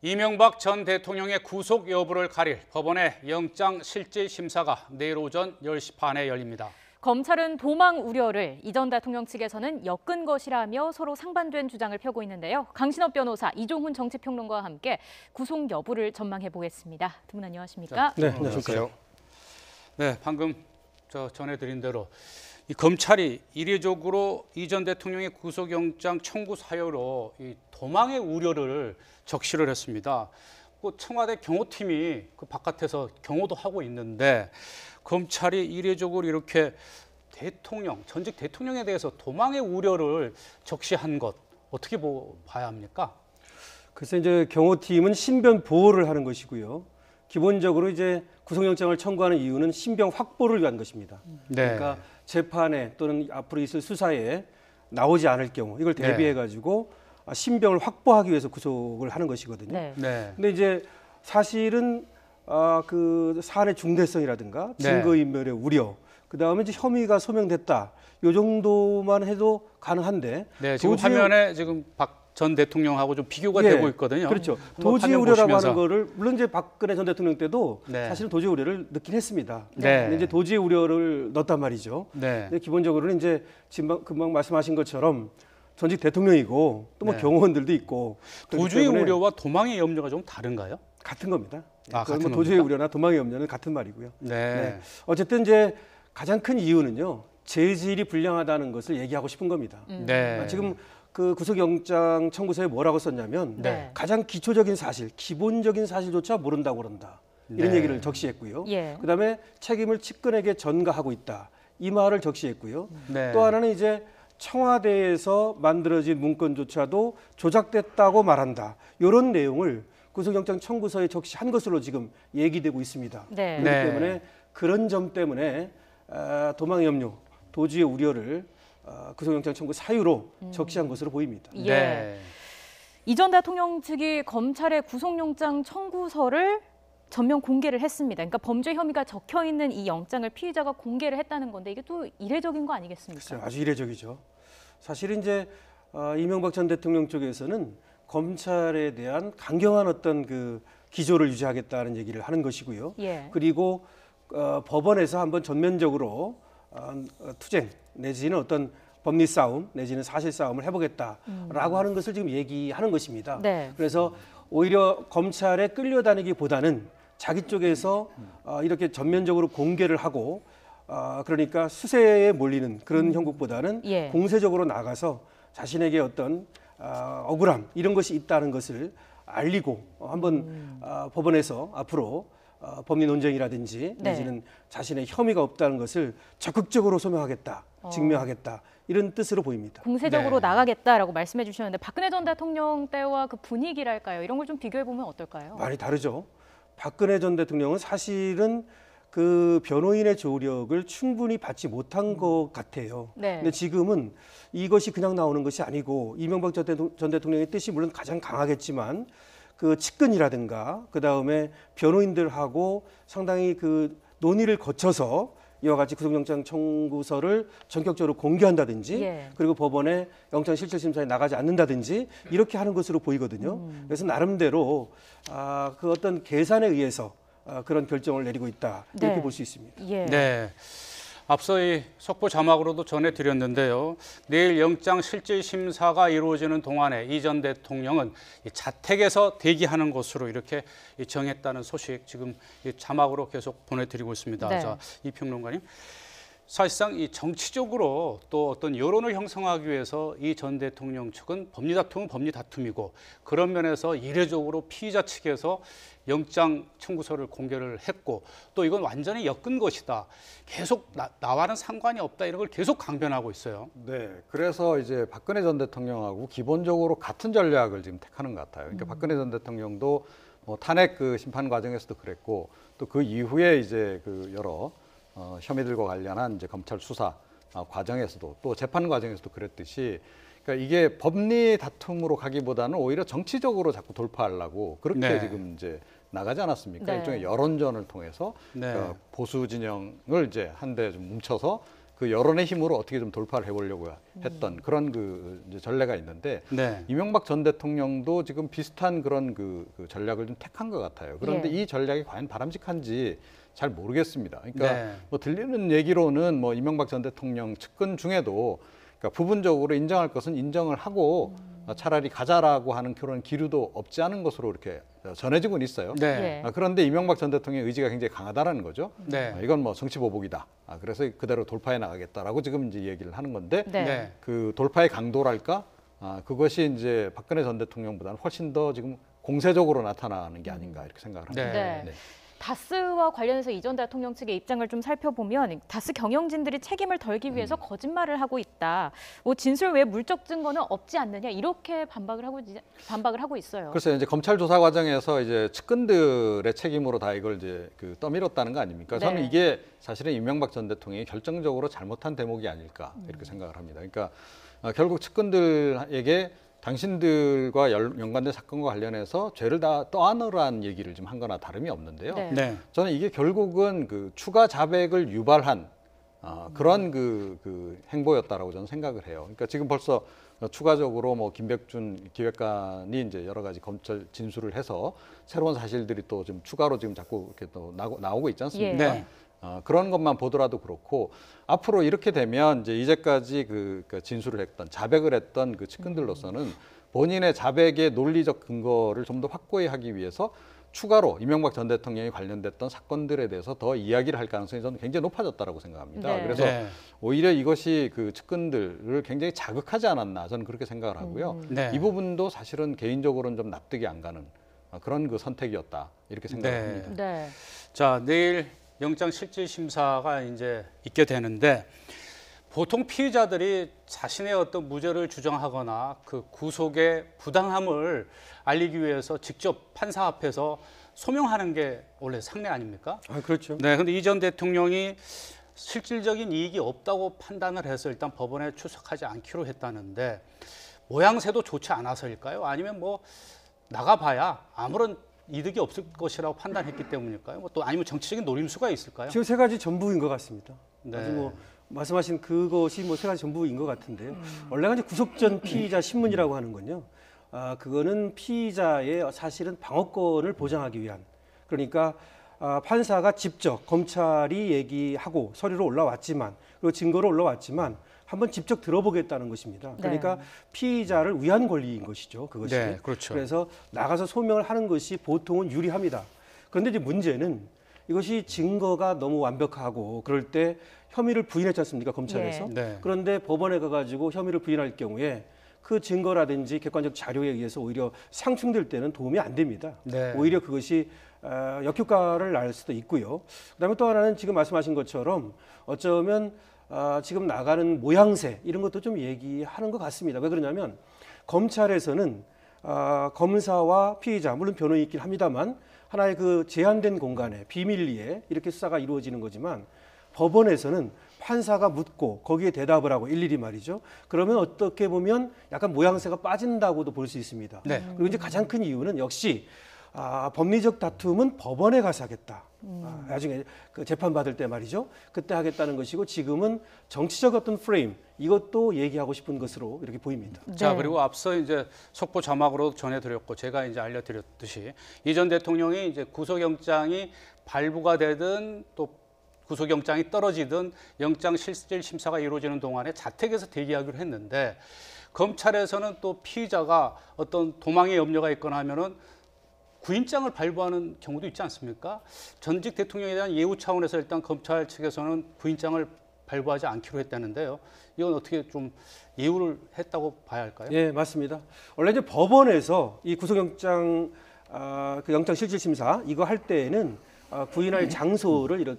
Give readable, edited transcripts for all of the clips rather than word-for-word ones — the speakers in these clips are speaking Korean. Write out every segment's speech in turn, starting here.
이명박 전 대통령의 구속 여부를 가릴 법원의 영장 실질 심사가 내일 오전 10시 반에 열립니다. 검찰은 도망 우려를 이 전 대통령 측에서는 엮은 것이라며 서로 상반된 주장을 펴고 있는데요. 강신업 변호사, 이종훈 정치평론가와 함께 구속 여부를 전망해 보겠습니다. 두 분 안녕하십니까? 네, 안녕하세요. 네, 방금 전해드린 대로 이 검찰이 이례적으로 이 전 대통령의 구속영장 청구 사유로 이 도망의 우려를 적시를 했습니다. 청와대 경호팀이 그 바깥에서 경호도 하고 있는데 검찰이 이례적으로 이렇게 전직 대통령에 대해서 도망의 우려를 적시한 것 어떻게 봐야 합니까? 그래서 이제 경호팀은 신변 보호를 하는 것이고요. 기본적으로 이제 구속영장을 청구하는 이유는 신변 확보를 위한 것입니다. 네. 그러니까 재판에 또는 앞으로 있을 수사에 나오지 않을 경우 이걸 대비해 가지고 신병을 확보하기 위해서 구속을 하는 것이거든요. 네. 네. 근데 이제 사실은 그 사안의 중대성이라든가 증거인멸의 우려, 그 다음에 이제 혐의가 소명됐다, 요 정도만 해도 가능한데. 네, 지금 화면에 지금 박 전 대통령하고 좀 비교가 되고 있거든요. 그렇죠. 도주의 우려라고 하는 거를 물론 이제 박근혜 전 대통령 때도 사실은 도주의 우려를 넣긴 했습니다. 네. 근데 이제 도주의 우려를 넣었단 말이죠. 네. 근데 기본적으로는 이제 금방 말씀하신 것처럼 전직 대통령이고 또 뭐 경호원들도 있고. 도주의 우려와 도망의 염려가 좀 다른가요? 같은 겁니다. 같은 겁니까? 도주의 우려나 도망의 염려는 같은 말이고요. 네. 어쨌든 이제 가장 큰 이유는요, 재질이 불량하다는 것을 얘기하고 싶은 겁니다. 네. 지금 그 구속영장 청구서에 뭐라고 썼냐면 가장 기초적인 사실, 기본적인 사실조차 모른다고 그런다. 이런 얘기를 적시했고요. 그다음에 책임을 측근에게 전가하고 있다. 이 말을 적시했고요. 또 하나는 이제 청와대에서 만들어진 문건조차도 조작됐다고 말한다. 이런 내용을 구속영장 청구서에 적시한 것으로 지금 얘기되고 있습니다. 그렇기 때문에 그런 점 때문에 도망의 염려, 도주의 우려를 구속영장 청구 사유로 적시한 것으로 보입니다. 네. 이 전 대통령 측이 검찰의 구속영장 청구서를 전면 공개를 했습니다. 그러니까 범죄 혐의가 적혀 있는 이 영장을 피의자가 공개를 했다는 건데 이게 또 이례적인 거 아니겠습니까? 글쎄요, 아주 이례적이죠. 사실 이제 이명박 전 대통령 쪽에서는 검찰에 대한 강경한 어떤 그 기조를 유지하겠다는 얘기를 하는 것이고요. 그리고 법원에서 한번 전면적으로 투쟁 내지는 어떤 법리 싸움 내지는 사실 싸움을 해보겠다라고 하는 것을 지금 얘기하는 것입니다. 그래서 오히려 검찰에 끌려다니기보다는 자기 쪽에서 이렇게 전면적으로 공개를 하고 그러니까 수세에 몰리는 그런 형국보다는 공세적으로 나가서 자신에게 어떤 억울함 이런 것이 있다는 것을 알리고 한번 법원에서 앞으로 법리 논쟁이라든지 내지는 자신의 혐의가 없다는 것을 적극적으로 소명하겠다, 증명하겠다 이런 뜻으로 보입니다. 공세적으로 나가겠다라고 말씀해 주셨는데 박근혜 전 대통령 때와 그 분위기랄까요? 이런 걸 좀 비교해 보면 어떨까요? 많이 다르죠. 박근혜 전 대통령은 사실은 그 변호인의 조력을 충분히 받지 못한 것 같아요. 근데 지금은 이것이 그냥 나오는 것이 아니고 이명박 전 대통령의 뜻이 물론 가장 강하겠지만 그 측근이라든가 그 다음에 변호인들하고 상당히 그 논의를 거쳐서 이와 같이 구속영장 청구서를 전격적으로 공개한다든지 그리고 법원에 영장실질심사에 나가지 않는다든지 이렇게 하는 것으로 보이거든요. 그래서 나름대로 그 어떤 계산에 의해서 그런 결정을 내리고 있다 이렇게 볼 수 있습니다. 네. 앞서 이 속보 자막으로도 전해드렸는데요. 내일 영장 실질 심사가 이루어지는 동안에 이 전 대통령은 자택에서 대기하는 것으로 이렇게 정했다는 소식 지금 자막으로 계속 보내드리고 있습니다. 자, 이 평론가님. 사실상 이 정치적으로 또 어떤 여론을 형성하기 위해서 이 전 대통령 측은 법리 다툼은 법리 다툼이고 그런 면에서 이례적으로 피의자 측에서 영장 청구서를 공개를 했고 또 이건 완전히 엮은 것이다. 계속 나와는 상관이 없다. 이런 걸 계속 강변하고 있어요. 네, 그래서 이제 박근혜 전 대통령하고 기본적으로 같은 전략을 지금 택하는 것 같아요. 그러니까 박근혜 전 대통령도 뭐 탄핵 그 심판 과정에서도 그랬고 또 그 이후에 이제 그 여러 혐의들과 관련한 이제 검찰 수사 과정에서도 또 재판 과정에서도 그랬듯이 그러니까 이게 법리 다툼으로 가기보다는 오히려 정치적으로 자꾸 돌파하려고 그렇게 지금 이제 나가지 않았습니까? 일종의 여론전을 통해서 보수 진영을 이제 한데 좀 뭉쳐서 그 여론의 힘으로 어떻게 좀 돌파를 해보려고 했던 그런 그 이제 전례가 있는데 네. 이명박 전 대통령도 지금 비슷한 그런 그 전략을 좀 택한 것 같아요. 그런데 이 전략이 과연 바람직한지 잘 모르겠습니다. 그러니까 뭐 들리는 얘기로는 뭐 이명박 전 대통령 측근 중에도 그러니까 부분적으로 인정할 것은 인정을 하고 차라리 가자라고 하는 그런 기류도 없지 않은 것으로 이렇게 전해지고는 있어요. 네. 그런데 이명박 전 대통령의 의지가 굉장히 강하다라는 거죠. 네. 이건 뭐 정치 보복이다. 그래서 그대로 돌파해 나가겠다라고 지금 이제 얘기를 하는 건데 네. 그 돌파의 강도랄까? 그것이 이제 박근혜 전 대통령보다는 훨씬 더 지금 공세적으로 나타나는 게 아닌가 이렇게 생각을 합니다. 네. 네. 다스와 관련해서 이 전 대통령 측의 입장을 좀 살펴보면 다스 경영진들이 책임을 덜기 위해서 거짓말을 하고 있다. 뭐 진술 외에 물적 증거는 없지 않느냐 이렇게 반박을 하고 있어요. 글쎄요, 이제 검찰 조사 과정에서 이제 측근들의 책임으로 다 이걸 이제 그 떠밀었다는 거 아닙니까? 저는 이게 사실은 이명박 전 대통령이 결정적으로 잘못한 대목이 아닐까 이렇게 생각을 합니다. 그러니까 결국 측근들에게 당신들과 연관된 사건과 관련해서 죄를 다 떠안으라는 얘기를 좀 한 거나 다름이 없는데요. 네. 저는 이게 결국은 그 추가 자백을 유발한 그런 그 행보였다라고 저는 생각을 해요. 그러니까 지금 벌써 추가적으로 뭐 김백준 기획관이 이제 여러 가지 검찰 진술을 해서 새로운 사실들이 또 좀 추가로 지금 자꾸 이렇게 또 나오고 있지 않습니까? 네. 그런 것만 보더라도 그렇고 앞으로 이렇게 되면 이제 이제까지 그 진술을 했던 자백을 했던 그 측근들로서는 본인의 자백의 논리적 근거를 좀 더 확고히 하기 위해서 추가로 이명박 전 대통령이 관련됐던 사건들에 대해서 더 이야기를 할 가능성이 저는 굉장히 높아졌다고 생각합니다. 네. 그래서 네. 오히려 이것이 그 측근들을 굉장히 자극하지 않았나 저는 그렇게 생각을 하고요. 네. 이 부분도 사실은 개인적으로는 좀 납득이 안 가는 그런 그 선택이었다 이렇게 생각합니다. 네. 자, 내일 영장 실질 심사가 이제 있게 되는데 보통 피의자들이 자신의 어떤 무죄를 주장하거나 그 구속의 부당함을 알리기 위해서 직접 판사 앞에서 소명하는 게 원래 상례 아닙니까? 그렇죠. 네, 근데 이 전 대통령이 실질적인 이익이 없다고 판단을 해서 일단 법원에 출석하지 않기로 했다는데 모양새도 좋지 않아서일까요? 아니면 뭐 나가봐야 아무런 이득이 없을 것이라고 판단했기 때문일까요? 뭐 또 아니면 정치적인 노림수가 있을까요? 지금 세 가지 전부인 것 같습니다. 네. 아주 뭐 말씀하신 그것이 뭐 세 가지 전부인 것 같은데요. 원래가 이제 구속 전 피의자 신문이라고 하는 건요. 그거는 피의자의 사실은 방어권을 보장하기 위한, 그러니까 판사가 직접 검찰이 얘기하고 서류로 올라왔지만 그리고 증거로 올라왔지만 한번 직접 들어보겠다는 것입니다. 그러니까 피의자를 위한 권리인 것이죠. 그것이. 네, 그렇죠. 그래서 나가서 소명을 하는 것이 보통은 유리합니다. 그런데 이제 문제는 이것이 증거가 너무 완벽하고 그럴 때 혐의를 부인했지 않습니까? 검찰에서. 네. 그런데 법원에 가가지고 혐의를 부인할 경우에 그 증거라든지 객관적 자료에 의해서 오히려 상충될 때는 도움이 안 됩니다. 네. 오히려 그것이 역효과를 날 수도 있고요. 그다음에 또 하나는 지금 말씀하신 것처럼 어쩌면 지금 나가는 모양새 이런 것도 좀 얘기하는 것 같습니다. 왜 그러냐면 검찰에서는 검사와 피의자 물론 변호인이 있긴 합니다만 하나의 그 제한된 공간에 비밀리에 이렇게 수사가 이루어지는 거지만 법원에서는 판사가 묻고 거기에 대답을 하고 일일이 말이죠. 그러면 어떻게 보면 약간 모양새가 빠진다고도 볼 수 있습니다. 네. 그리고 이제 가장 큰 이유는 역시 법리적 다툼은 법원에 가서 하겠다. 나중에 그 재판 받을 때 말이죠. 그때 하겠다는 것이고 지금은 정치적 어떤 프레임 이것도 얘기하고 싶은 것으로 이렇게 보입니다. 자, 그리고 앞서 이제 속보 자막으로 전해드렸고 제가 이제 알려드렸듯이 이 전 대통령이 이제 구속영장이 발부가 되든 또 구속영장이 떨어지든 영장 실질 심사가 이루어지는 동안에 자택에서 대기하기로 했는데 검찰에서는 또 피의자가 어떤 도망의 염려가 있거나 하면은 구인장을 발부하는 경우도 있지 않습니까? 전직 대통령에 대한 예우 차원에서 일단 검찰 측에서는 구인장을 발부하지 않기로 했다는데요. 이건 어떻게 좀 예우를 했다고 봐야 할까요? 예, 맞습니다. 원래 이제 법원에서 이 구속영장 그 영장 실질 심사 이거 할 때에는 구인할 장소를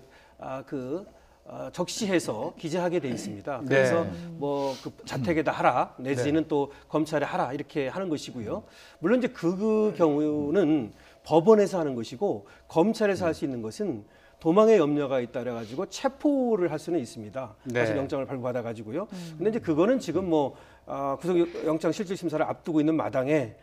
적시해서 기재하게 돼 있습니다. 그래서 뭐 그 자택에다 하라 내지는 또 검찰에 하라 이렇게 하는 것이고요. 물론 이제 그 경우는 법원에서 하는 것이고 검찰에서 할 수 있는 것은 도망의 염려가 있다 그래가지고 체포를 할 수는 있습니다. 사실 영장을 발부받아 가지고요. 근데 이제 그거는 지금 뭐 구속영장 실질 심사를 앞두고 있는 마당에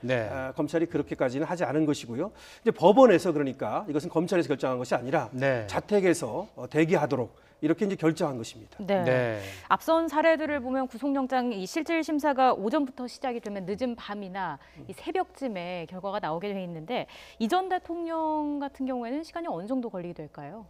검찰이 그렇게까지는 하지 않은 것이고요. 이제 법원에서 그러니까 이것은 검찰에서 결정한 것이 아니라 자택에서 대기하도록 이렇게 이제 결정한 것입니다. 네. 네. 앞선 사례들을 보면 구속영장 이 실질 심사가 오전부터 시작이 되면 늦은 밤이나 이 새벽쯤에 결과가 나오게 돼 있는데 이 전 대통령 같은 경우에는 시간이 어느 정도 걸리게 될까요?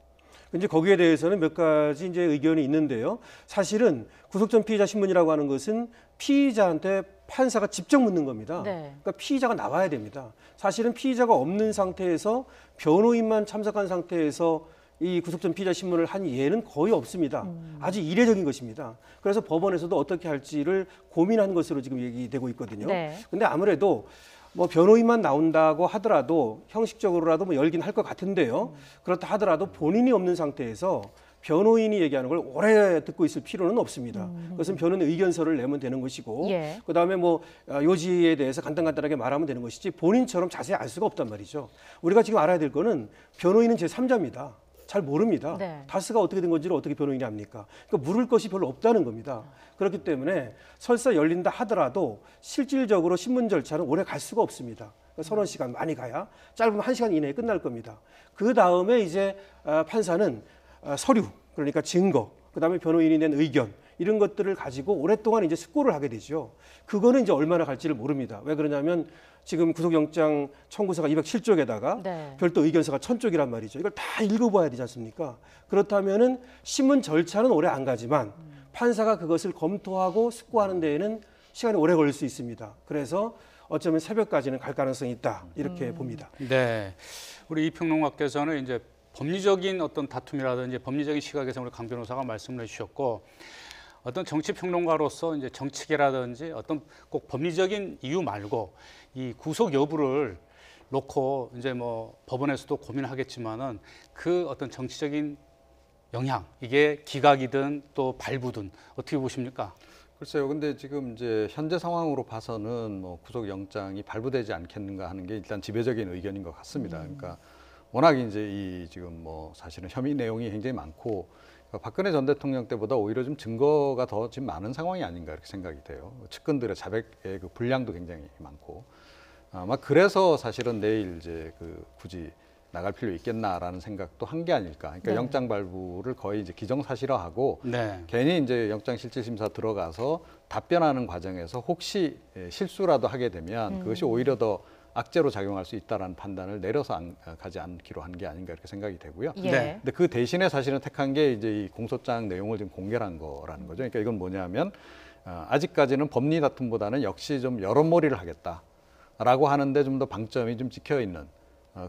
이제 거기에 대해서는 몇 가지 이제 의견이 있는데요. 사실은 구속 전 피의자 신문이라고 하는 것은 피의자한테 판사가 직접 묻는 겁니다. 네. 그러니까 피의자가 나와야 됩니다. 사실은 피의자가 없는 상태에서 변호인만 참석한 상태에서 이 구속 전 피의자 신문을 한 예는 거의 없습니다. 아주 이례적인 것입니다. 그래서 법원에서도 어떻게 할지를 고민한 것으로 지금 얘기되고 있거든요. 네. 근데 아무래도 뭐 변호인만 나온다고 하더라도 형식적으로라도 뭐 열긴 할 것 같은데요. 그렇다 하더라도 본인이 없는 상태에서 변호인이 얘기하는 걸 오래 듣고 있을 필요는 없습니다. 그것은 변호인 의견서를 내면 되는 것이고, 예. 그다음에 뭐 요지에 대해서 간단하게 말하면 되는 것이지 본인처럼 자세히 알 수가 없단 말이죠. 우리가 지금 알아야 될 거는 변호인은 제3자입니다. 잘 모릅니다. 네. 다스가 어떻게 된 건지를 어떻게 변호인이 압니까? 그러니까 물을 것이 별로 없다는 겁니다. 그렇기 때문에 설사 열린다 하더라도 실질적으로 신문 절차는 오래 갈 수가 없습니다. 그러니까 서너 시간 많이 가야 짧으면 1시간 이내에 끝날 겁니다. 그 다음에 이제 판사는 서류, 그러니까 증거, 그다음에 변호인이 낸 의견 이런 것들을 가지고 오랫동안 이제 숙고를 하게 되죠. 그거는 이제 얼마나 갈지를 모릅니다. 왜 그러냐면 지금 구속영장 청구서가 207쪽에다가 네. 별도 의견서가 1000쪽이란 말이죠. 이걸 다 읽어봐야 되지 않습니까? 그렇다면은 신문 절차는 오래 안 가지만 판사가 그것을 검토하고 숙고하는 데에는 시간이 오래 걸릴 수 있습니다. 그래서 어쩌면 새벽까지는 갈 가능성이 있다 이렇게 봅니다. 네. 우리 이 평론가께서는 이제 법리적인 어떤 다툼이라든지 법리적인 시각에서 우리 강 변호사가 말씀을 해주셨고, 어떤 정치 평론가로서 이제 정치계라든지 어떤 꼭 법리적인 이유 말고 이 구속 여부를 놓고 이제 뭐 법원에서도 고민하겠지만은 그 어떤 정치적인 영향, 이게 기각이든 또 발부든 어떻게 보십니까? 글쎄요. 근데 지금 이제 현재 상황으로 봐서는 뭐 구속 영장이 발부되지 않겠는가 하는 게 일단 지배적인 의견인 것 같습니다. 그러니까 워낙 이제 이 지금 뭐 사실은 혐의 내용이 굉장히 많고, 그러니까 박근혜 전 대통령 때보다 오히려 좀 증거가 더 지금 많은 상황이 아닌가 이렇게 생각이 돼요. 측근들의 자백의 그 분량도 굉장히 많고, 아마 그래서 사실은 내일 이제 그 굳이 나갈 필요 있겠나라는 생각도 한 게 아닐까. 그러니까 네. 영장 발부를 거의 이제 기정사실화하고 네. 괜히 이제 영장 실질심사 들어가서 답변하는 과정에서 혹시 실수라도 하게 되면 그것이 오히려 더 악재로 작용할 수 있다라는 판단을 내려서 가지 않기로 한 게 아닌가 이렇게 생각이 되고요. 예. 네. 근데 그 대신에 사실은 택한 게 이제 이 공소장 내용을 지금 공개를 한 거라는 거죠. 그러니까 이건 뭐냐면 아직까지는 법리 다툼보다는 역시 좀 여론몰이를 하겠다라고 하는데 좀 더 방점이 좀 찍혀 있는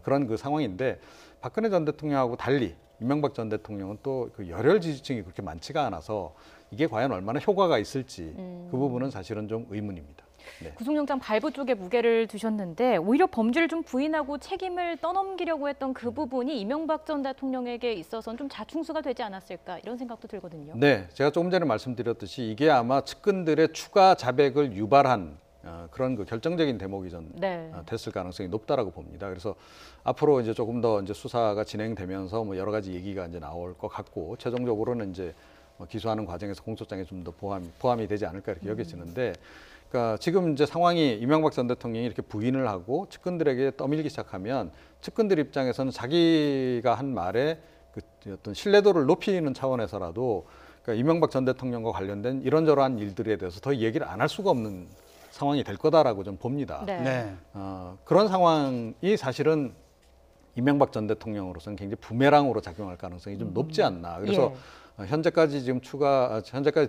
그런 그 상황인데, 박근혜 전 대통령하고 달리 이명박 전 대통령은 또 그 열혈 지지층이 그렇게 많지가 않아서 이게 과연 얼마나 효과가 있을지 그 부분은 사실은 좀 의문입니다. 네. 구속영장 발부 쪽에 무게를 두셨는데 오히려 범죄를 좀 부인하고 책임을 떠넘기려고 했던 그 부분이 이명박 전 대통령에게 있어서는 좀 자충수가 되지 않았을까 이런 생각도 들거든요. 네, 제가 조금 전에 말씀드렸듯이 이게 아마 측근들의 추가 자백을 유발한 그런 그 결정적인 대목이 됐을 가능성이 높다라고 봅니다. 그래서 앞으로 이제 조금 더 이제 수사가 진행되면서 뭐 여러 가지 얘기가 이제 나올 것 같고, 최종적으로는 이제 기소하는 과정에서 공소장에 좀 더 포함이 되지 않을까 이렇게 여겨지는데, 그러니까 지금 이제 상황이 이명박 전 대통령이 이렇게 부인을 하고 측근들에게 떠밀기 시작하면 측근들 입장에서는 자기가 한 말에 그 어떤 신뢰도를 높이는 차원에서라도 그러니까 이명박 전 대통령과 관련된 이런저러한 일들에 대해서 더 얘기를 안 할 수가 없는 상황이 될 거다라고 좀 봅니다. 네. 네. 그런 상황이 사실은 이명박 전 대통령으로서는 굉장히 부메랑으로 작용할 가능성이 좀 높지 않나. 그래서 현재까지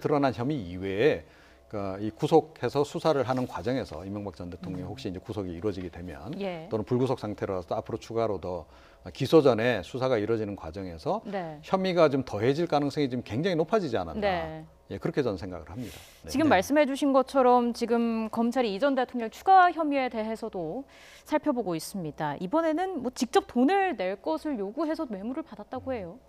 드러난 혐의 이외에 그러니까 이 구속해서 수사를 하는 과정에서 이명박 전 대통령 혹시 이제 구속이 이루어지게 되면 또는 불구속 상태라서 앞으로 추가로 더 기소 전에 수사가 이루어지는 과정에서 혐의가 좀 더해질 가능성이 지금 굉장히 높아지지 않았나. 예, 그렇게 저는 생각을 합니다. 네. 지금 말씀해 주신 것처럼 지금 검찰이 이 전 대통령 추가 혐의에 대해서도 살펴보고 있습니다. 이번에는 뭐 직접 돈을 낼 것을 요구해서 뇌물을 받았다고 해요.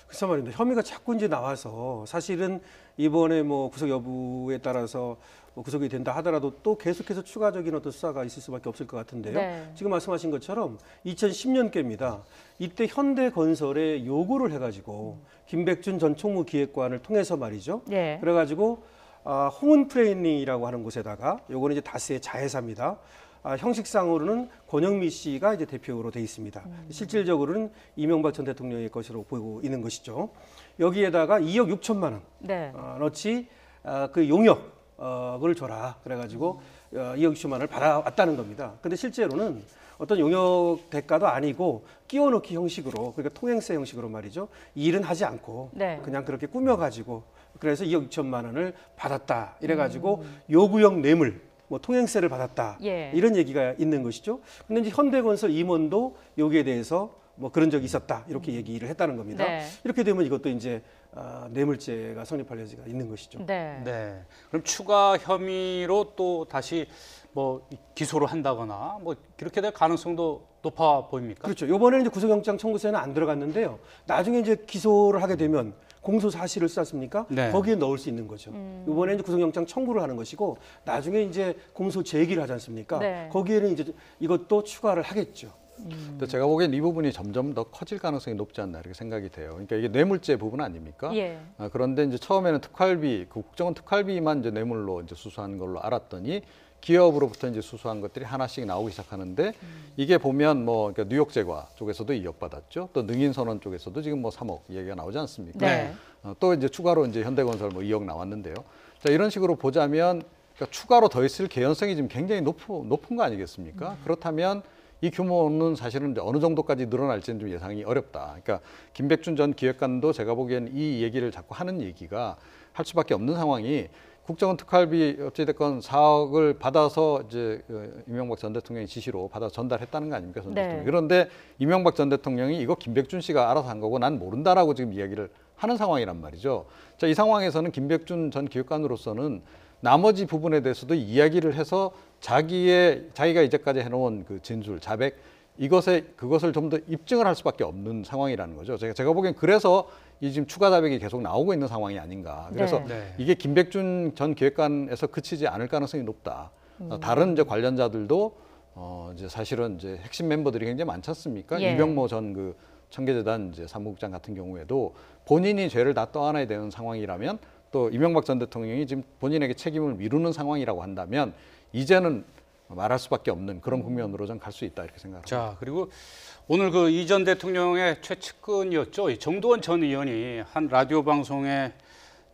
그래서 말입니다. 혐의가 자꾸 이제 나와서 사실은 이번에 뭐 구속 여부에 따라서 뭐 구속이 된다 하더라도 또 계속해서 추가적인 어떤 수사가 있을 수밖에 없을 것 같은데요. 네. 지금 말씀하신 것처럼 2010년께입니다. 이때 현대건설에 요구를 해가지고 김백준 전 총무기획관을 통해서 말이죠. 그래가지고 홍은프레인이라고 하는 곳에다가 요거는 이제 다스의 자회사입니다. 형식상으로는 권영미 씨가 이제 대표로 돼 있습니다. 실질적으로는 이명박 전 대통령의 것으로 보이고 있는 것이죠. 여기에다가 2억 6천만 원 네. 넣지 그 용역을 줘라. 그래가지고 2억 6천만 원을 받아왔다는 겁니다. 근데 실제로는 어떤 용역 대가도 아니고 끼워넣기 형식으로, 그러니까 통행세 형식으로 말이죠. 이 일은 하지 않고 네. 그냥 그렇게 꾸며가지고 그래서 2억 6천만 원을 받았다. 이래가지고 요구형 뇌물, 뭐 통행세를 받았다. 예. 이런 얘기가 있는 것이죠. 근데 이제 현대건설 임원도 여기에 대해서 뭐 그런 적이 있었다. 이렇게 얘기를 했다는 겁니다. 네. 이렇게 되면 이것도 이제 뇌물죄가 성립할 여지가 있는 것이죠. 네. 네. 그럼 추가 혐의로 또 다시 뭐 기소를 한다거나 뭐 그렇게 될 가능성도 높아 보입니까? 그렇죠. 이번에는 이제 구속영장 청구서에는 안 들어갔는데요. 나중에 이제 기소를 하게 되면 공소 사실을 쓰지 않습니까? 네. 거기에 넣을 수 있는 거죠. 이번에 이제 구속영장 청구를 하는 것이고 나중에 이제 공소 제기를 하지 않습니까? 네. 거기에는 이제 이것도 추가를 하겠죠. 근데 제가 보기엔 이 부분이 점점 더 커질 가능성이 높지 않나 이렇게 생각이 돼요. 그러니까 이게 뇌물죄 부분 아닙니까? 예. 그런데 이제 처음에는 특활비, 그 국정원 특활비만 이제 뇌물로 이제 수수한 걸로 알았더니 기업으로부터 이제 수수한 것들이 하나씩 나오기 시작하는데 이게 보면 뭐 그러니까 뉴욕제과 쪽에서도 2억 받았죠. 또 능인선원 쪽에서도 지금 뭐 3억 얘기가 나오지 않습니까? 네. 또 이제 추가로 이제 현대건설 뭐 2억 나왔는데요. 자, 이런 식으로 보자면 그러니까 추가로 더 있을 개연성이 지금 굉장히 높은 거 아니겠습니까? 그렇다면 이 규모는 사실은 이제 어느 정도까지 늘어날지는 좀 예상이 어렵다. 그러니까 김백준 전 기획관도 제가 보기엔 이 얘기를 자꾸 하는 얘기가 할 수밖에 없는 상황이 국정원 특활비 어찌됐건 4억을 받아서 이제 이명박 전 대통령의 지시로 받아 전달했다는 거 아닙니까? 전 대통령이. 그런데 이명박 전 대통령이 이거 김백준 씨가 알아서 한 거고 난 모른다라고 지금 이야기를 하는 상황이란 말이죠. 자, 이 상황에서는 김백준 전 기획관으로서는 나머지 부분에 대해서도 이야기를 해서 자기가 이제까지 해놓은 그 진술, 자백 그것을 좀 더 입증을 할 수밖에 없는 상황이라는 거죠. 제가 보기엔 그래서 이 지금 추가 자백이 계속 나오고 있는 상황이 아닌가. 그래서 네. 이게 김백준 전 기획관에서 그치지 않을 가능성이 높다. 다른 이제 관련자들도 이제 사실은 이제 핵심 멤버들이 굉장히 많지 않습니까? 예. 이병모 전 그 청계재단 이제 사무국장 같은 경우에도 본인이 죄를 다 떠안아야 되는 상황이라면 또 이명박 전 대통령이 지금 본인에게 책임을 미루는 상황이라고 한다면 이제는 말할 수밖에 없는 그런 국면으로 좀 갈 수 있다 이렇게 생각합니다. 자, 그리고 오늘 그 이 전 대통령의 최측근이었죠. 이 정두원 전 의원이 한 라디오 방송의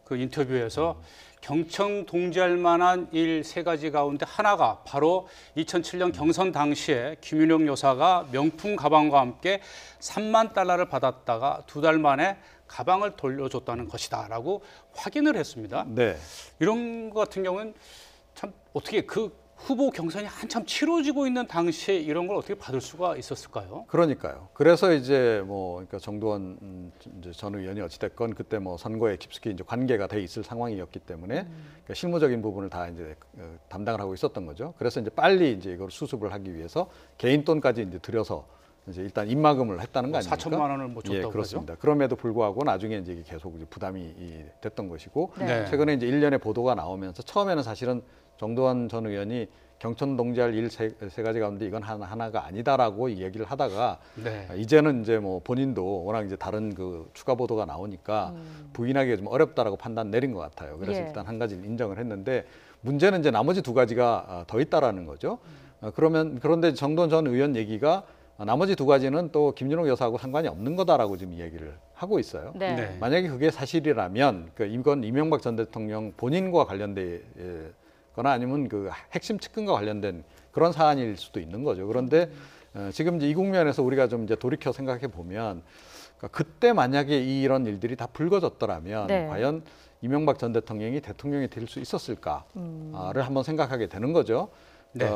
그 인터뷰에서 경청 동지할 만한 일 3가지 가운데 하나가 바로 2007년 경선 당시에 김윤영 여사가 명품 가방과 함께 3만 달러를 받았다가 2달 만에 가방을 돌려줬다는 것이다라고 확인을 했습니다. 네. 이런 것 같은 경우는 참 어떻게 그 후보 경선이 한참 치러지고 있는 당시에 이런 걸 어떻게 받을 수가 있었을까요? 그러니까요. 그래서 이제 뭐 그러니까 정두원 이제 전 의원이 어찌됐건 그때 뭐 선거에 깊숙이 이제 관계가 돼 있을 상황이었기 때문에 그러니까 실무적인 부분을 다 이제 담당을 하고 있었던 거죠. 그래서 이제 빨리 이제 이걸 수습을 하기 위해서 개인 돈까지 이제 들여서 이제 일단 입마금을 했다는 거 아닙니까? 4천만 원을 뭐 줬다고 예, 그렇습니다. 그럼에도 불구하고 나중에 이제 이게 계속 이제 부담이 됐던 것이고 네. 최근에 이제 일련의 보도가 나오면서 처음에는 사실은 정두원 전 의원이 경천 동지할 일 세 가지 가운데 이건 하나가 아니다라고 얘기를 하다가 네. 이제는 이제 뭐 본인도 워낙 이제 다른 그 추가 보도가 나오니까 부인하기가 좀 어렵다라고 판단 내린 것 같아요. 그래서 예. 일단 한 가지는 인정을 했는데 문제는 이제 나머지 2가지가 더 있다라는 거죠. 그런데 정두원 전 의원 얘기가 나머지 2가지는 또 김윤옥 여사하고 상관이 없는 거다라고 지금 이야기를 하고 있어요. 네. 네. 만약에 그게 사실이라면 이건 이명박 전 대통령 본인과 관련된 거나 아니면 그 핵심 측근과 관련된 그런 사안일 수도 있는 거죠. 그런데 지금 이제 이 국면에서 우리가 좀 이제 돌이켜 생각해 보면 그때 만약에 이런 일들이 다 불거졌더라면 네. 과연 이명박 전 대통령이 대통령이 될 수 있었을까를 한번 생각하게 되는 거죠. 네.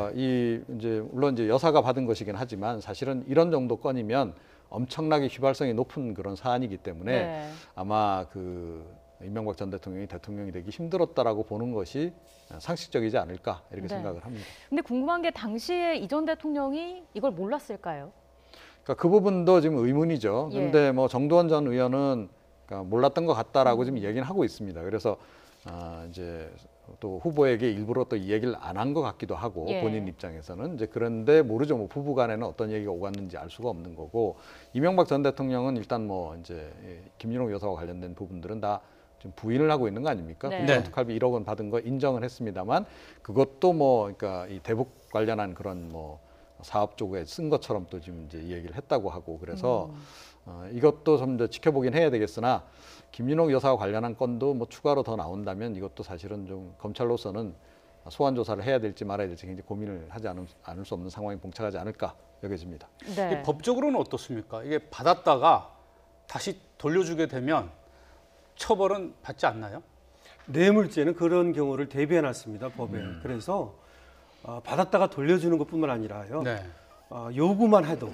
이제 물론 이제 여사가 받은 것이긴 하지만 사실은 이런 정도 건이면 엄청나게 휘발성이 높은 그런 사안이기 때문에 네. 아마 그 이명박 전 대통령이 대통령이 되기 힘들었다라고 보는 것이 상식적이지 않을까 이렇게 네. 생각을 합니다. 근데 궁금한 게 당시에 이 전 대통령이 이걸 몰랐을까요? 그러니까 그 부분도 지금 의문이죠. 예. 그런데 뭐 정두원 전 의원은 그러니까 몰랐던 것 같다라고 지금 얘기는 하고 있습니다. 그래서 이제 또 후보에게 일부러 또 이 얘기를 안 한 것 같기도 하고 예. 본인 입장에서는 이제 그런데 모르죠. 뭐 부부간에는 어떤 얘기가 오갔는지 알 수가 없는 거고 이명박 전 대통령은 일단 뭐 이제 김윤옥 여사와 관련된 부분들은 다 지금 부인을 하고 있는 거 아닙니까? 네. 국정원 특활비 1억 원 받은 거 인정을 했습니다만 그것도 뭐 그러니까 이 대북 관련한 그런 뭐 사업 쪽에 쓴 것처럼 또 지금 이제 얘기를 했다고 하고 그래서 이것도 좀 더 지켜보긴 해야 되겠으나 김윤옥 여사와 관련한 건도 뭐 추가로 더 나온다면 이것도 사실은 좀 검찰로서는 소환 조사를 해야 될지 말아야 될지 굉장히 고민을 하지 않을 수 없는 상황이 봉착하지 않을까 여겨집니다. 네. 법적으로는 어떻습니까? 이게 받았다가 다시 돌려주게 되면 처벌은 받지 않나요? 뇌물죄는 그런 경우를 대비해놨습니다, 법에. 그래서 받았다가 돌려주는 것뿐만 아니라요. 네. 요구만 해도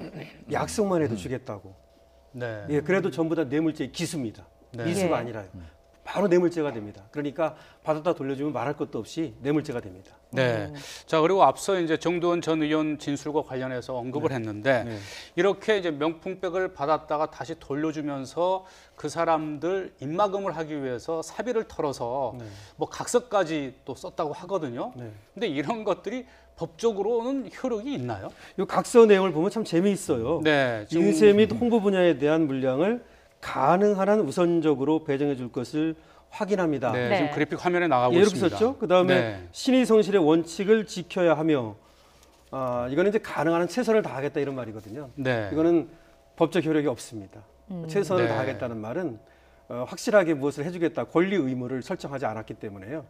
약속만 해도 주겠다고. 네. 예, 그래도 전부 다 뇌물죄의 기수입니다. 네. 미수가 예. 아니라요. 바로 뇌물죄가 됩니다. 그러니까 받았다 돌려주면 말할 것도 없이 뇌물죄가 됩니다. 네. 자, 그리고 앞서 이제 정두원 전 의원 진술과 관련해서 언급을 했는데 네. 이렇게 이제 명품백을 받았다가 다시 돌려주면서 그 사람들 입막음을 하기 위해서 사비를 털어서 네. 뭐 각서까지 또 썼다고 하거든요. 네. 근데 이런 것들이 법적으로는 효력이 있나요? 이 각서 내용을 보면 참 재미있어요. 네. 지금 인쇄 및 홍보 분야에 대한 물량을 가능한 한 우선적으로 배정해 줄 것을 확인합니다. 네, 네. 지금 그래픽 화면에 나가고 이렇게 있습니다. 썼죠. 그다음에 네. 신의 성실의 원칙을 지켜야 하며 이거는 이제 가능한 한 최선을 다하겠다 이런 말이거든요. 네. 이거는 법적 효력이 없습니다. 최선을 네. 다하겠다는 말은 확실하게 무엇을 해주겠다 권리 의무를 설정하지 않았기 때문에요.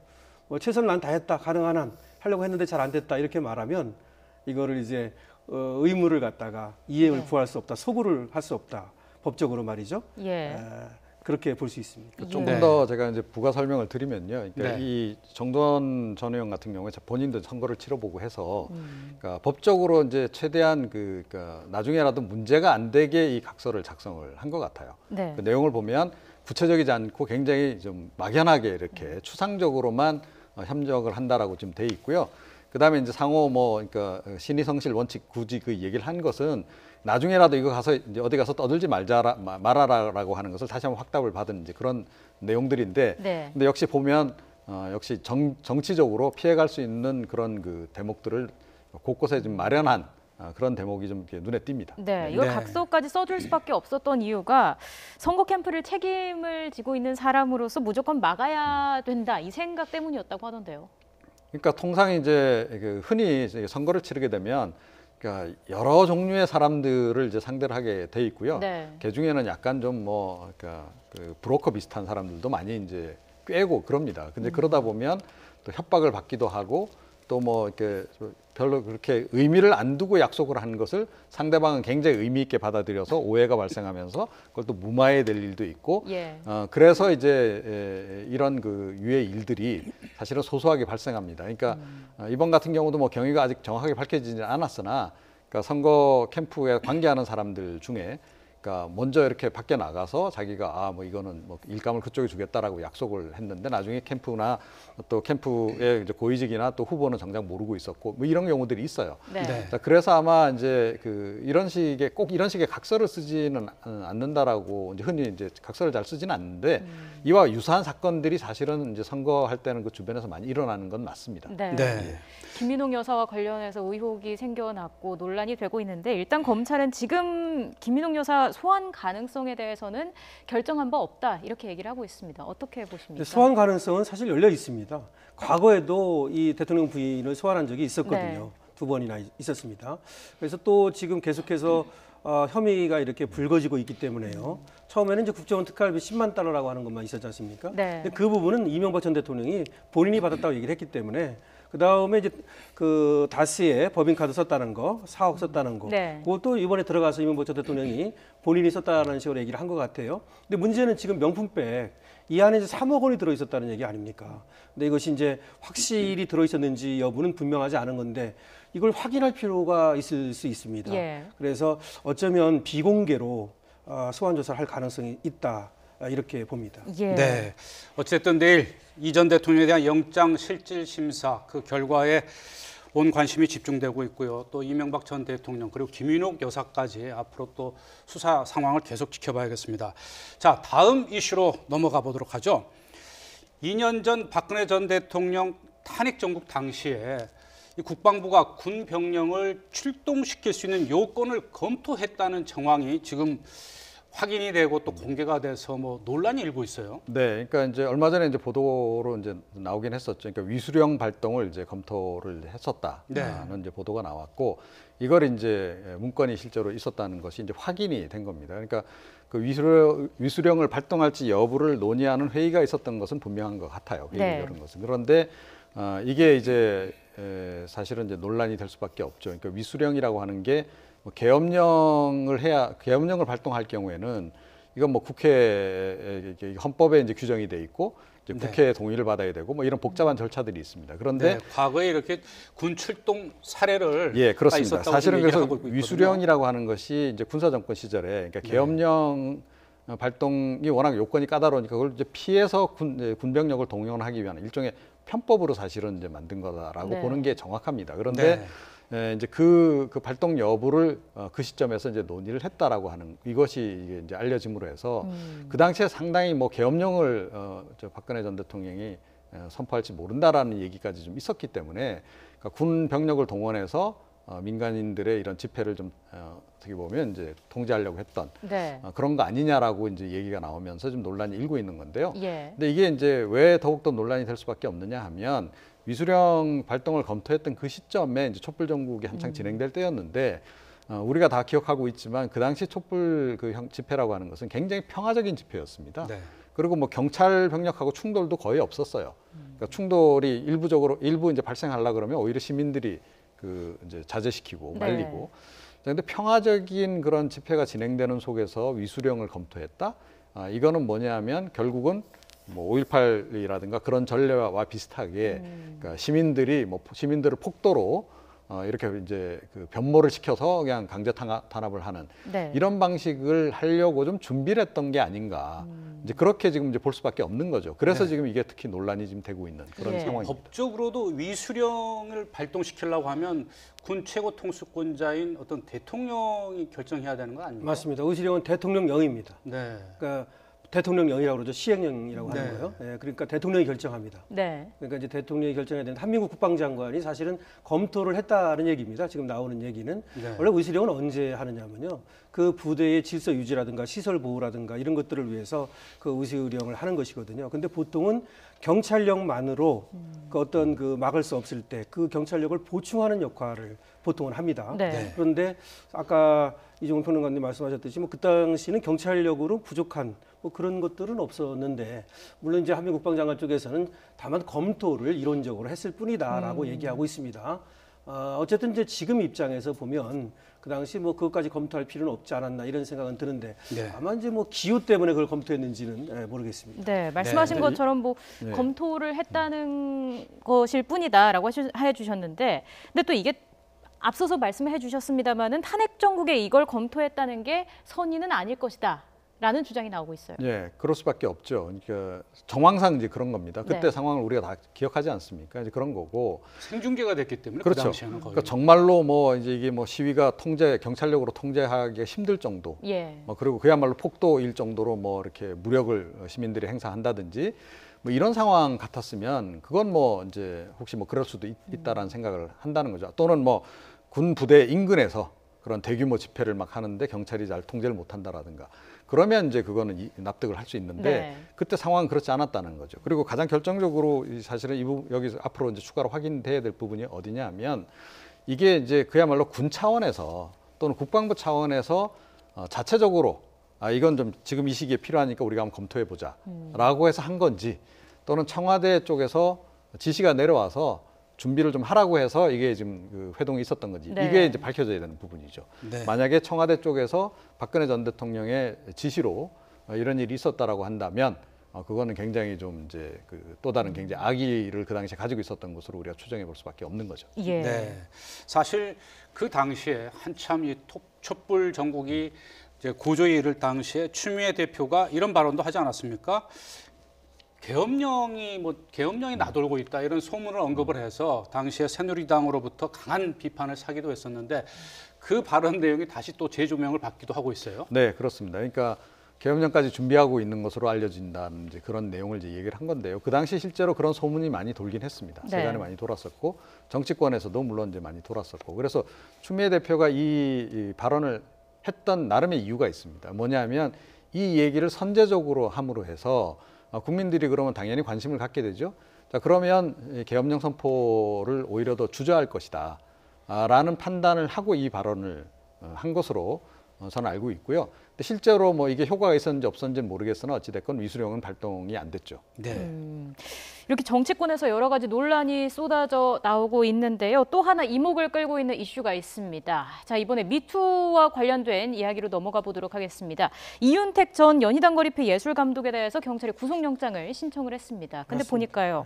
뭐 최선을 난 다했다 가능한 한 하려고 했는데 잘 안 됐다 이렇게 말하면 이거를 이제 의무를 갖다가 이행을 네. 구할 수 없다, 소구를 할 수 없다 법적으로 말이죠. 예. 그렇게 볼 수 있습니다. 조금 네. 더 제가 이제 부가 설명을 드리면요. 그러니까 네. 이 정두원 전 의원 같은 경우에 본인도 선거를 치러보고 해서 그러니까 법적으로 이제 최대한 그러니까 나중에라도 문제가 안 되게 이 각서를 작성을 한 것 같아요. 네. 그 내용을 보면 구체적이지 않고 굉장히 좀 막연하게 이렇게 추상적으로만 협력을 한다라고 지금 돼 있고요. 그다음에 이제 상호 뭐 그러니까 신의 성실 원칙 굳이 그 얘기를 한 것은 나중에라도 이거 가서 이제 어디 가서 떠들지 말아라라고 하는 것을 다시 한번 확답을 받은 이제 그런 내용들인데, 네. 근데 역시 보면 역시 정치적으로 피해갈 수 있는 그런 그 대목들을 곳곳에 좀 마련한 그런 대목이 좀 이렇게 눈에 띕니다. 네, 이걸 네. 각서까지 써줄 수밖에 없었던 이유가 선거 캠프를 책임을 지고 있는 사람으로서 무조건 막아야 된다 이 생각 때문이었다고 하던데요. 그러니까 통상 이제 그 흔히 이제 선거를 치르게 되면 그러니까 여러 종류의 사람들을 이제 상대를 하게 돼 있고요. 네. 그 중에는 약간 좀 뭐 그러니까 그 브로커 비슷한 사람들도 많이 이제 꿰고 그럽니다. 근데 그러다 보면 또 협박을 받기도 하고 또 뭐 이렇게 별로 그렇게 의미를 안 두고 약속을 한 것을 상대방은 굉장히 의미 있게 받아들여서 오해가 발생하면서 그걸 또 무마해야 될 일도 있고 예. 그래서 이제 이런 그 유의 일들이 사실은 소소하게 발생합니다. 그러니까 이번 같은 경우도 뭐 경위가 아직 정확하게 밝혀지지 않았으나 그러니까 선거 캠프에 관계하는 사람들 중에 그러니까 먼저 이렇게 밖에 나가서 자기가 뭐 이거는 뭐 일감을 그쪽에 주겠다라고 약속을 했는데 나중에 캠프나 또 캠프의 이제 고위직이나 또 후보는 정작 모르고 있었고 뭐 이런 경우들이 있어요. 네. 네. 자, 그래서 아마 이제 그 이런 식의 꼭 이런 식의 각서를 쓰지는 않는다라고 이제 흔히 이제 각서를 잘 쓰지는 않는데 이와 유사한 사건들이 사실은 이제 선거할 때는 그 주변에서 많이 일어나는 건 맞습니다. 네. 네. 김민옥 여사와 관련해서 의혹이 생겨났고 논란이 되고 있는데 일단 검찰은 지금 김민옥 여사 소환 가능성에 대해서는 결정한 바 없다 이렇게 얘기를 하고 있습니다. 어떻게 보십니까? 소환 가능성은 사실 열려 있습니다. 과거에도 이 대통령 부인을 소환한 적이 있었거든요. 네. 2번이나 있었습니다. 그래서 또 지금 계속해서 혐의가 이렇게 불거지고 있기 때문에요. 처음에는 이제 국정원 특활비 10만 달러라고 하는 것만 있었지 않습니까? 네. 근데 그 부분은 이명박 전 대통령이 본인이 받았다고 얘기를 했기 때문에 그 다음에 이제 그 다스에 법인카드 썼다는 거, 4억 썼다는 거, 네. 그것도 이번에 들어가서 이명박 전 대통령이 본인이 썼다는 식으로 얘기를 한 것 같아요. 근데 문제는 지금 명품백 이 안에 이제 3억 원이 들어 있었다는 얘기 아닙니까? 근데 이것이 이제 확실히 들어 있었는지 여부는 분명하지 않은 건데 이걸 확인할 필요가 있을 수 있습니다. 예. 그래서 어쩌면 비공개로 소환 조사를 할 가능성이 있다 이렇게 봅니다. 예. 네. 어쨌든 내일 이 전 대통령에 대한 영장 실질 심사 그 결과에 온 관심이 집중되고 있고요. 또 이명박 전 대통령 그리고 김윤옥 여사까지 앞으로 또 수사 상황을 계속 지켜봐야겠습니다. 자, 다음 이슈로 넘어가 보도록 하죠. 2년 전 박근혜 전 대통령 탄핵 정국 당시에 이 국방부가 군 병력을 출동시킬 수 있는 요건을 검토했다는 정황이 지금 확인이 되고 또 공개가 돼서 뭐 논란이 일고 있어요. 네, 그러니까 이제 얼마 전에 이제 보도로 이제 나오긴 했었죠. 그러니까 위수령 발동을 이제 검토를 했었다는 이제 보도가 나왔고, 이걸 이제 문건이 실제로 있었다는 것이 이제 확인이 된 겁니다. 그러니까 그 위수령을 발동할지 여부를 논의하는 회의가 있었던 것은 분명한 것 같아요. 회의를 열은 것은. 그런데 이게 이제 사실은 이제 논란이 될 수밖에 없죠. 그러니까 위수령이라고 하는 게 뭐 계엄령을 발동할 경우에는 이건 뭐 국회 헌법에 이제 규정이 돼 있고 이제 국회의 동의를 받아야 되고 뭐 이런 복잡한 절차들이 있습니다. 그런데 과거에 이렇게 군 출동 사례를 그렇습니다. 사실은 그래서 위수령이라고 하는 것이 이제 군사 정권 시절에 그러니까 계엄령 발동이 워낙 요건이 까다로우니까 그걸 이제 피해서 군병력을 동원하기 위한 일종의 편법으로 사실은 이제 만든 거다라고 보는 게 정확합니다. 그런데 이제 그 발동 여부를 그 시점에서 이제 논의를 했다라고 하는 이것이 이게 이제 알려짐으로 해서 그 당시에 상당히 뭐 계엄령을 박근혜 전 대통령이 선포할지 모른다라는 얘기까지 좀 있었기 때문에 그러니까 군 병력을 동원해서 민간인들의 이런 집회를 좀 어떻게 보면 이제 통제하려고 했던 그런 거 아니냐라고 이제 얘기가 나오면서 좀 논란이 일고 있는 건데요. 근데 이게 이제 왜 더욱더 논란이 될 수밖에 없느냐 하면 위수령 발동을 검토했던 그 시점에 이제 촛불 전국이 한창 진행될 때였는데 우리가 다 기억하고 있지만 그 당시 촛불 집회라고 하는 것은 굉장히 평화적인 집회였습니다. 그리고 뭐 경찰 병력하고 충돌도 거의 없었어요. 그러니까 충돌이 일부 이제 발생하려 그러면 오히려 시민들이 이제 자제시키고 말리고. 그런데 평화적인 그런 집회가 진행되는 속에서 위수령을 검토했다. 이거는 뭐냐면 결국은 뭐 5.18이라든가 그런 전례와 비슷하게 그러니까 시민들을 폭도로 이렇게 이제 그 변모를 시켜서 그냥 강제 탄압을 하는 이런 방식을 하려고 좀 준비를 했던 게 아닌가. 이제 그렇게 지금 이제 볼 수밖에 없는 거죠. 그래서 지금 이게 특히 논란이 지금 되고 있는 그런 상황입니다. 법적으로도 위수령을 발동시키려고 하면 군 최고 통수권자인 어떤 대통령이 결정해야 되는 거 아닙니까? 맞습니다. 위수령은 대통령령입니다. 그러니까 대통령령이라고 그러죠. 시행령이라고 하는 거예요. 그러니까 대통령이 결정합니다. 그러니까 이제 대통령이 결정해야 되는 한민국 국방장관이 사실은 검토를 했다는 얘기입니다. 지금 나오는 얘기는 원래 위수령은 언제 하느냐면요. 그 부대의 질서 유지라든가 시설 보호라든가 이런 것들을 위해서 그 위수령을 하는 것이거든요. 근데 보통은 경찰력만으로 그 어떤 그 막을 수 없을 때 그 경찰력을 보충하는 역할을 보통은 합니다. 그런데 아까 이종훈 평론가님 말씀하셨듯이 뭐 그 당시는 경찰력으로 부족한 뭐 그런 것들은 없었는데 물론 이제 한민국 국방장관 쪽에서는 다만 검토를 이론적으로 했을 뿐이다라고 얘기하고 있습니다. 어쨌든 이제 지금 입장에서 보면 그 당시 뭐 그것까지 검토할 필요는 없지 않았나 이런 생각은 드는데 아마 이제 뭐 기후 때문에 그걸 검토했는지는 모르겠습니다. 말씀하신 것처럼 뭐 검토를 했다는 것일 뿐이다라고 해주셨는데, 근데 또 이게 앞서서 말씀해 주셨습니다마는 탄핵 정국에 이걸 검토했다는 게 선의는 아닐 것이다. 라는 주장이 나오고 있어요. 그럴 수밖에 없죠. 그러니까 정황상 이제 그런 겁니다. 그때 상황을 우리가 다 기억하지 않습니까? 이제 그런 거고 생중계가 됐기 때문에 그 당시에는 거의. 그러니까 정말로 뭐 이제 이게 뭐 시위가 경찰력으로 통제하기 힘들 정도. 뭐 그리고 그야말로 폭도일 정도로 뭐 이렇게 무력을 시민들이 행사한다든지 뭐 이런 상황 같았으면 그건 뭐 이제 혹시 뭐 그럴 수도 있다라는 생각을 한다는 거죠. 또는 뭐 군 부대 인근에서 그런 대규모 집회를 막 하는데 경찰이 잘 통제를 못 한다라든가 그러면 이제 그거는 납득을 할 수 있는데 그때 상황은 그렇지 않았다는 거죠. 그리고 가장 결정적으로 사실은 여기서 앞으로 이제 추가로 확인돼야 될 부분이 어디냐 하면 이게 이제 그야말로 군 차원에서 또는 국방부 차원에서 자체적으로 이건 좀 지금 이 시기에 필요하니까 우리가 한번 검토해 보자라고 해서 한 건지 또는 청와대 쪽에서 지시가 내려와서 준비를 좀 하라고 해서 이게 지금 그 회동이 있었던 건지 이게 이제 밝혀져야 되는 부분이죠. 만약에 청와대 쪽에서 박근혜 전 대통령의 지시로 이런 일이 있었다라고 한다면 그거는 굉장히 좀 이제 그 또 다른 굉장히 악의를 그 당시에 가지고 있었던 것으로 우리가 추정해 볼 수밖에 없는 거죠. 사실 그 당시에 한참 이 촛불 전국이 이제 고조에 이를 당시에 추미애 대표가 이런 발언도 하지 않았습니까? 계엄령이 나돌고 있다 이런 소문을 언급을 해서 당시에 새누리당으로부터 강한 비판을 사기도 했었는데 그 발언 내용이 다시 또 재조명을 받기도 하고 있어요. 네, 그렇습니다. 그러니까 계엄령까지 준비하고 있는 것으로 알려진다는 이제 그런 내용을 이제 얘기를 한 건데요. 그 당시 실제로 그런 소문이 많이 돌긴 했습니다. 세간에 많이 돌았었고 정치권에서도 물론 이제 많이 돌았었고 그래서 추미애 대표가 이 발언을 했던 나름의 이유가 있습니다. 뭐냐면 이 얘기를 선제적으로 함으로 해서 국민들이 그러면 당연히 관심을 갖게 되죠. 자, 그러면 계엄령 선포를 오히려 더 주저할 것이다 라는 판단을 하고 이 발언을 한 것으로 저는 알고 있고요. 근데 실제로 뭐 이게 효과가 있었는지 없었는지는 모르겠으나 어찌됐건 위수령은 발동이 안 됐죠. 네. 이렇게 정치권에서 여러 가지 논란이 쏟아져 나오고 있는데요. 또 하나 이목을 끌고 있는 이슈가 있습니다. 자, 이번에 미투와 관련된 이야기로 넘어가 보도록 하겠습니다. 이윤택 전 연희당거리표 예술감독에 대해서 경찰이 구속영장을 신청을 했습니다. 근데 맞습니다. 보니까요.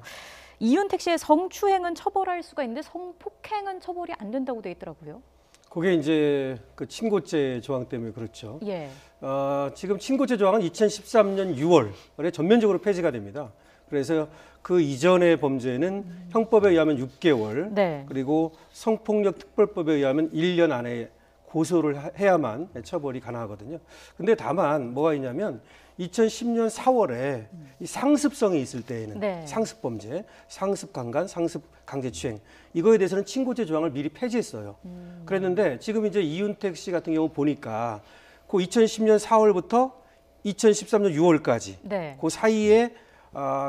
이윤택 씨의 성추행은 처벌할 수가 있는데 성폭행은 처벌이 안 된다고 돼 있더라고요. 그게 이제 그 친고죄 조항 때문에 그렇죠. 예. 지금 친고죄 조항은 2013년 6월에 전면적으로 폐지가 됩니다. 그래서 그 이전의 범죄는 형법에 의하면 6개월, 네. 그리고 성폭력 특별법에 의하면 1년 안에 고소를 해야만 처벌이 가능하거든요. 근데 다만 뭐가 있냐면 2010년 4월에 이 상습성이 있을 때에는 네. 상습 범죄, 상습 강간, 상습 강제추행 이거에 대해서는 친고죄 조항을 미리 폐지했어요. 그랬는데 지금 이제 이윤택 씨 같은 경우 보니까 그 2010년 4월부터 2013년 6월까지 네. 그 사이에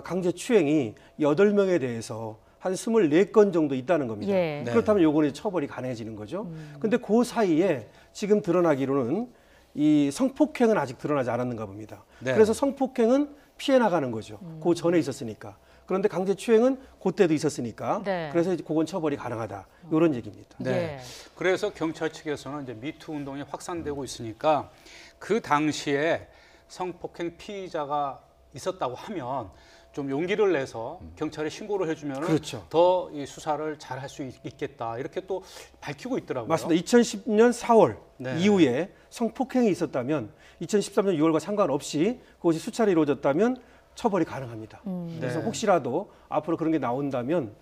강제추행이 8명에 대해서 한 24건 정도 있다는 겁니다. 예. 네. 그렇다면 요거는 처벌이 가능해지는 거죠. 근데 그 사이에 지금 드러나기로는 이 성폭행은 아직 드러나지 않았는가 봅니다. 네. 그래서 성폭행은 피해 나가는 거죠. 그 전에 있었으니까. 그런데 강제추행은 그때도 있었으니까. 네. 그래서 이제 그건 처벌이 가능하다. 이런 얘기입니다. 네. 예. 그래서 경찰 측에서는 이제 미투 운동이 확산되고 있으니까 그 당시에 성폭행 피의자가 있었다고 하면 좀 용기를 내서 경찰에 신고를 해주면 그렇죠. 더 이 수사를 잘 할 수 있겠다 이렇게 또 밝히고 있더라고요. 맞습니다. 2010년 4월 네. 이후에 성폭행이 있었다면 2013년 6월과 상관없이 그것이 수차례 이루어졌다면 처벌이 가능합니다. 그래서 네. 혹시라도 앞으로 그런 게 나온다면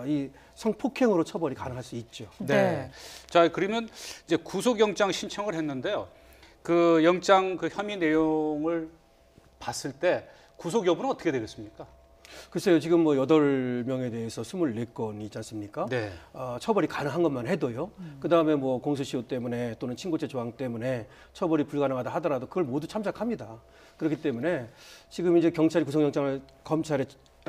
이 성폭행으로 처벌이 가능할 수 있죠. 네. 자, 그러면 이제 구속영장 신청을 했는데요. 그 영장 그 혐의 내용을 봤을 때 구속 여부는 어떻게 되겠습니까? 글쎄요, 지금 뭐 8명에 대해서 24건이 있지 않습니까? 네. 처벌이 가능한 것만 해도요. 그 다음에 뭐 공소시효 때문에 또는 친고죄 조항 때문에 처벌이 불가능하다 하더라도 그걸 모두 참작합니다. 그렇기 때문에 지금 이제 경찰이 구속영장을 검찰에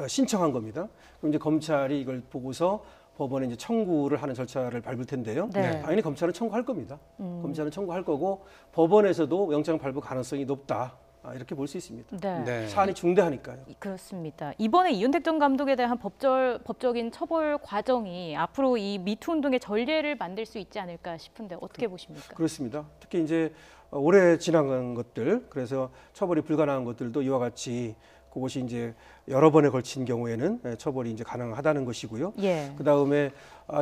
신청한 겁니다. 그럼 이제 검찰이 이걸 보고서 법원에 이제 청구를 하는 절차를 밟을 텐데요. 네. 당연히 검찰은 청구할 겁니다. 검찰은 청구할 거고 법원에서도 영장 발부 가능성이 높다. 이렇게 볼 수 있습니다. 네. 네. 사안이 중대하니까요. 그렇습니다. 이번에 이윤택 전 감독에 대한 법적인 처벌 과정이 앞으로 이 미투 운동의 전례를 만들 수 있지 않을까 싶은데 어떻게 보십니까? 그렇습니다. 특히 이제 오래 지나간 것들, 그래서 처벌이 불가능한 것들도 이와 같이 그것이 이제 여러 번에 걸친 경우에는 처벌이 이제 가능하다는 것이고요. 예. 그 다음에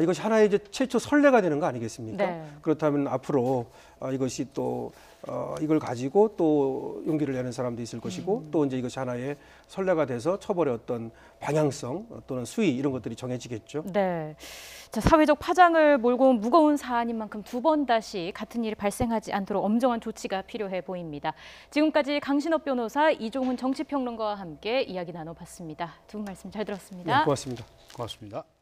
이것이 하나의 이제 최초 선례가 되는 거 아니겠습니까? 네. 그렇다면 앞으로 이것이 또 이걸 가지고 또 용기를 내는 사람도 있을 것이고 또 이제 이것이 하나의 선례가 돼서 처벌의 어떤 방향성 또는 수위 이런 것들이 정해지겠죠. 네. 자, 사회적 파장을 몰고 온 무거운 사안인 만큼 두 번 다시 같은 일이 발생하지 않도록 엄정한 조치가 필요해 보입니다. 지금까지 강신업 변호사, 이종훈 정치평론가와 함께 이야기 나눠봤습니다. 두 분 말씀 잘 들었습니다. 네, 고맙습니다. 고맙습니다.